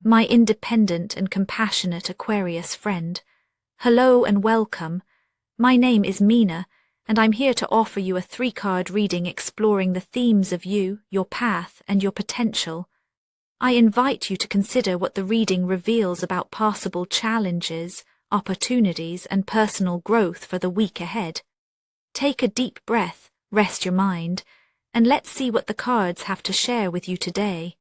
my independent and compassionate Aquarius friend. Hello and welcome. My name is Mina, and I'm here to offer you a 3-card reading exploring the themes of you, your path, and your potential. I invite you to consider what the reading reveals about possible challenges, opportunities, and personal growth for the week ahead. Take a deep breath, rest your mind, and let's see what the cards have to share with you today.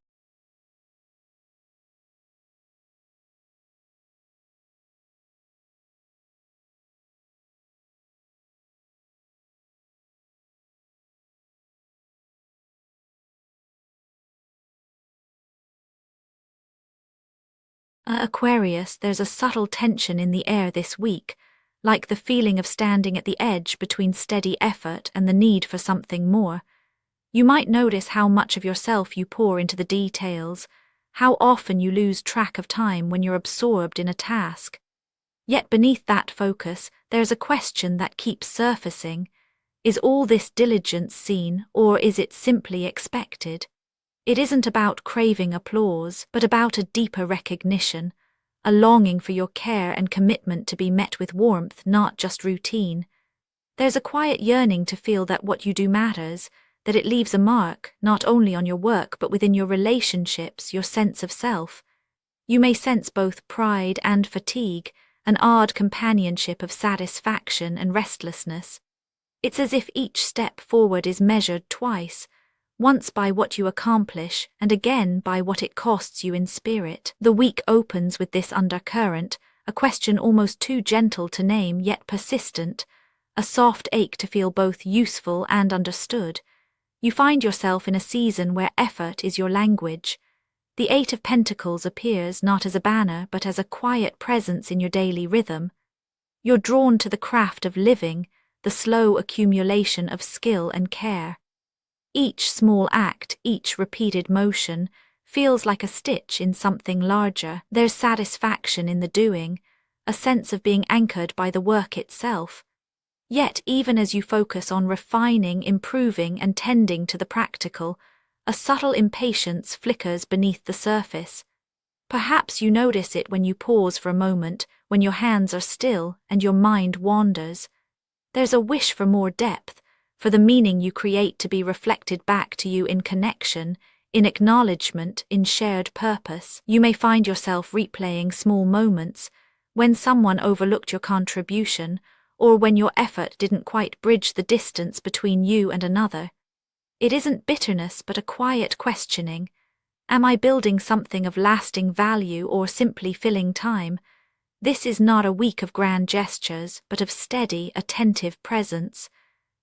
Aquarius, there's a subtle tension in the air this week, like the feeling of standing at the edge between steady effort and the need for something more. You might notice how much of yourself you pour into the details, how often you lose track of time when you're absorbed in a task. Yet beneath that focus, there's a question that keeps surfacing. Is all this diligence seen, or is it simply expected? It isn't about craving applause, but about a deeper recognition, a longing for your care and commitment to be met with warmth, not just routine. There's a quiet yearning to feel that what you do matters, that it leaves a mark, not only on your work but within your relationships, your sense of self. You may sense both pride and fatigue, an odd companionship of satisfaction and restlessness. It's as if each step forward is measured twice, once by what you accomplish and again by what it costs you in spirit. The week opens with this undercurrent, a question almost too gentle to name yet persistent, a soft ache to feel both useful and understood. You find yourself in a season where effort is your language. The 8 of Pentacles appears not as a banner but as a quiet presence in your daily rhythm. You're drawn to the craft of living, the slow accumulation of skill and care. Each small act, each repeated motion, feels like a stitch in something larger. There's satisfaction in the doing, a sense of being anchored by the work itself. Yet even as you focus on refining, improving, and tending to the practical, a subtle impatience flickers beneath the surface. Perhaps you notice it when you pause for a moment, when your hands are still and your mind wanders. There's a wish for more depth, for the meaning you create to be reflected back to you in connection, in acknowledgement, in shared purpose. You may find yourself replaying small moments, when someone overlooked your contribution, or when your effort didn't quite bridge the distance between you and another. It isn't bitterness but a quiet questioning. Am I building something of lasting value or simply filling time? This is not a week of grand gestures, but of steady, attentive presence.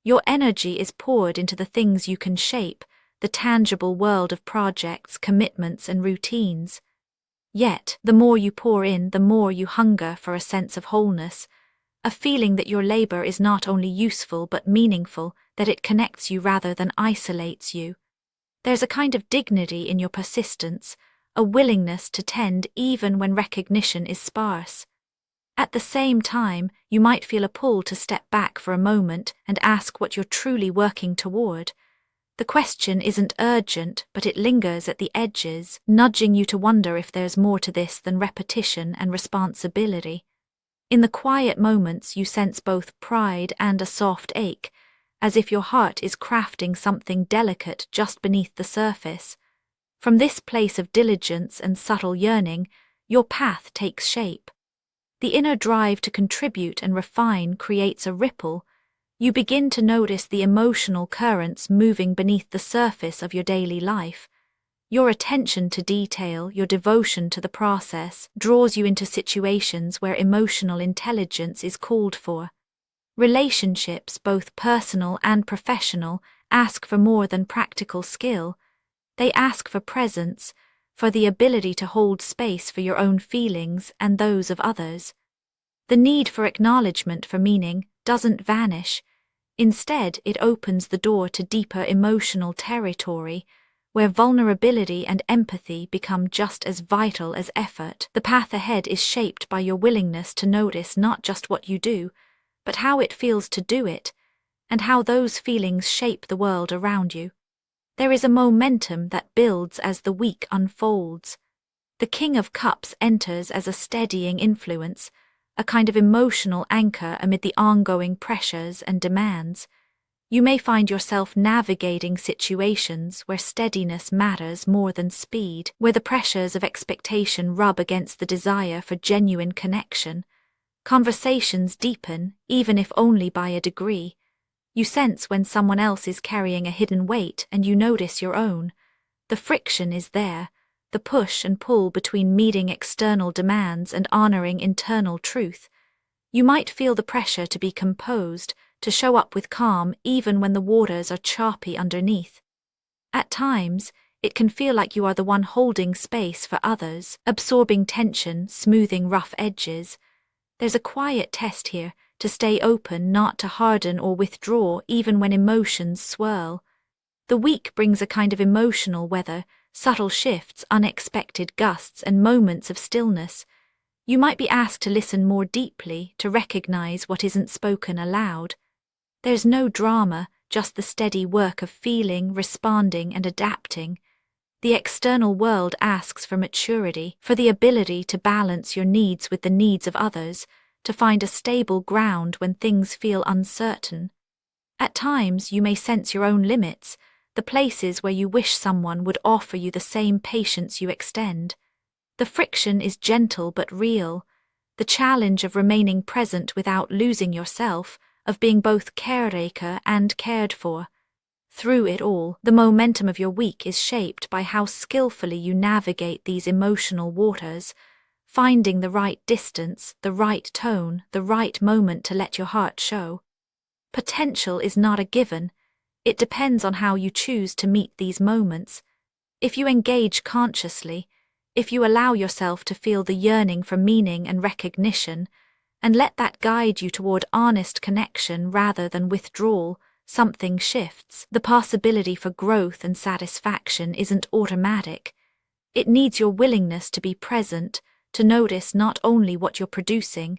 Your energy is poured into the things you can shape, the tangible world of projects, commitments, and routines. Yet, the more you pour in, the more you hunger for a sense of wholeness, a feeling that your labor is not only useful but meaningful, that it connects you rather than isolates you. There's a kind of dignity in your persistence, a willingness to tend even when recognition is sparse. At the same time, you might feel a pull to step back for a moment and ask what you're truly working toward. The question isn't urgent, but it lingers at the edges, nudging you to wonder if there's more to this than repetition and responsibility. In the quiet moments, you sense both pride and a soft ache, as if your heart is crafting something delicate just beneath the surface. From this place of diligence and subtle yearning, your path takes shape. The inner drive to contribute and refine creates a ripple. You begin to notice the emotional currents moving beneath the surface of your daily life. Your attention to detail, your devotion to the process, draws you into situations where emotional intelligence is called for. Relationships, both personal and professional, ask for more than practical skill. They ask for presence, for the ability to hold space for your own feelings and those of others. The need for acknowledgement for meaning doesn't vanish. Instead, it opens the door to deeper emotional territory, where vulnerability and empathy become just as vital as effort. The path ahead is shaped by your willingness to notice not just what you do, but how it feels to do it, and how those feelings shape the world around you. There is a momentum that builds as the week unfolds. The King of Cups enters as a steadying influence, a kind of emotional anchor amid the ongoing pressures and demands. You may find yourself navigating situations where steadiness matters more than speed, where the pressures of expectation rub against the desire for genuine connection. Conversations deepen, even if only by a degree. You sense when someone else is carrying a hidden weight and you notice your own. The friction is there, the push and pull between meeting external demands and honoring internal truth. You might feel the pressure to be composed, to show up with calm even when the waters are choppy underneath. At times, it can feel like you are the one holding space for others, absorbing tension, smoothing rough edges. There's a quiet test here, to stay open, not to harden or withdraw even when emotions swirl. The week brings a kind of emotional weather, subtle shifts, unexpected gusts, and moments of stillness. You might be asked to listen more deeply, to recognize what isn't spoken aloud. There's no drama, just the steady work of feeling, responding, and adapting. The external world asks for maturity, for the ability to balance your needs with the needs of others, to find a stable ground when things feel uncertain. At times, you may sense your own limits, the places where you wish someone would offer you the same patience you extend. The friction is gentle but real, the challenge of remaining present without losing yourself, of being both caretaker and cared for. Through it all, the momentum of your week is shaped by how skillfully you navigate these emotional waters, finding the right distance, the right tone, the right moment to let your heart show. Potential is not a given. It depends on how you choose to meet these moments. If you engage consciously, if you allow yourself to feel the yearning for meaning and recognition, and let that guide you toward honest connection rather than withdrawal, something shifts. The possibility for growth and satisfaction isn't automatic. It needs your willingness to be present, to notice not only what you're producing,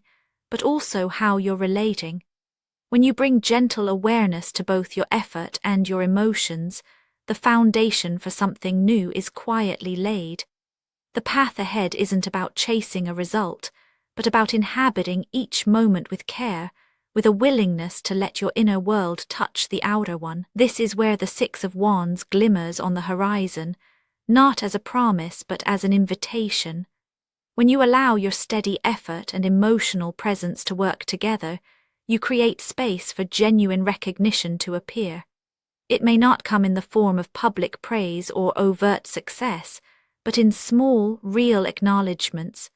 but also how you're relating. When you bring gentle awareness to both your effort and your emotions, the foundation for something new is quietly laid. The path ahead isn't about chasing a result, but about inhabiting each moment with care, with a willingness to let your inner world touch the outer one. This is where the Six of Wands glimmers on the horizon, not as a promise but as an invitation. When you allow your steady effort and emotional presence to work together, you create space for genuine recognition to appear. It may not come in the form of public praise or overt success, but in small, real acknowledgements.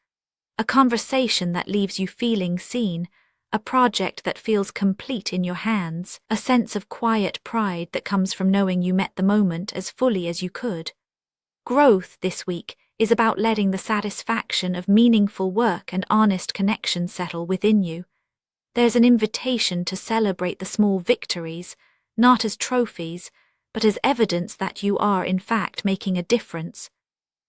A conversation that leaves you feeling seen, a project that feels complete in your hands, a sense of quiet pride that comes from knowing you met the moment as fully as you could. Growth this week is about letting the satisfaction of meaningful work and honest connection settle within you. There's an invitation to celebrate the small victories, not as trophies, but as evidence that you are in fact making a difference.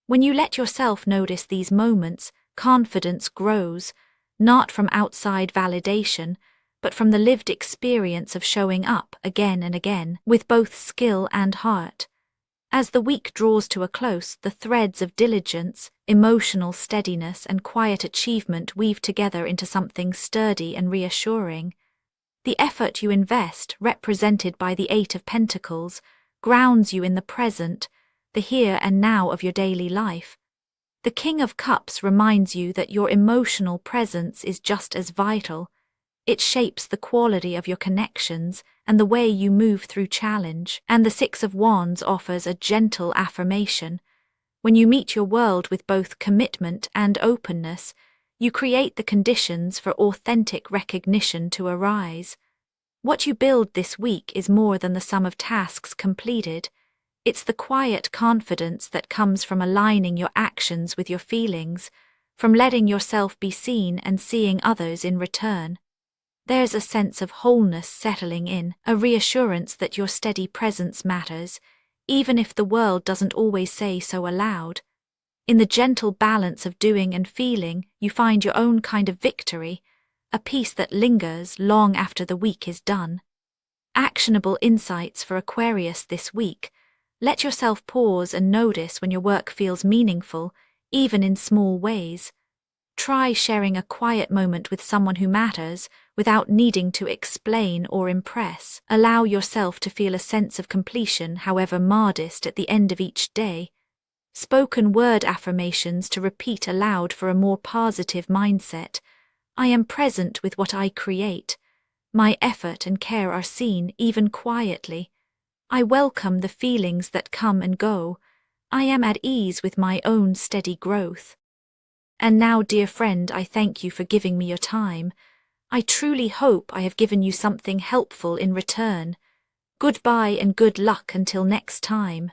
When you let yourself notice these moments, confidence grows, not from outside validation, but from the lived experience of showing up again and again, with both skill and heart. As the week draws to a close, the threads of diligence, emotional steadiness, and quiet achievement weave together into something sturdy and reassuring. The effort you invest, represented by the Eight of Pentacles, grounds you in the present, the here and now of your daily life. The King of Cups reminds you that your emotional presence is just as vital. It shapes the quality of your connections and the way you move through challenge. And the Six of Wands offers a gentle affirmation. When you meet your world with both commitment and openness, you create the conditions for authentic recognition to arise. What you build this week is more than the sum of tasks completed. It's the quiet confidence that comes from aligning your actions with your feelings, from letting yourself be seen and seeing others in return. There's a sense of wholeness settling in, a reassurance that your steady presence matters, even if the world doesn't always say so aloud. In the gentle balance of doing and feeling, you find your own kind of victory, a peace that lingers long after the week is done. Actionable insights for Aquarius this week. Let yourself pause and notice when your work feels meaningful, even in small ways. Try sharing a quiet moment with someone who matters without needing to explain or impress. Allow yourself to feel a sense of completion, however modest, at the end of each day. Spoken word affirmations to repeat aloud for a more positive mindset. I am present with what I create. My effort and care are seen, even quietly. I welcome the feelings that come and go. I am at ease with my own steady growth. And now, dear friend, I thank you for giving me your time. I truly hope I have given you something helpful in return. Goodbye and good luck until next time.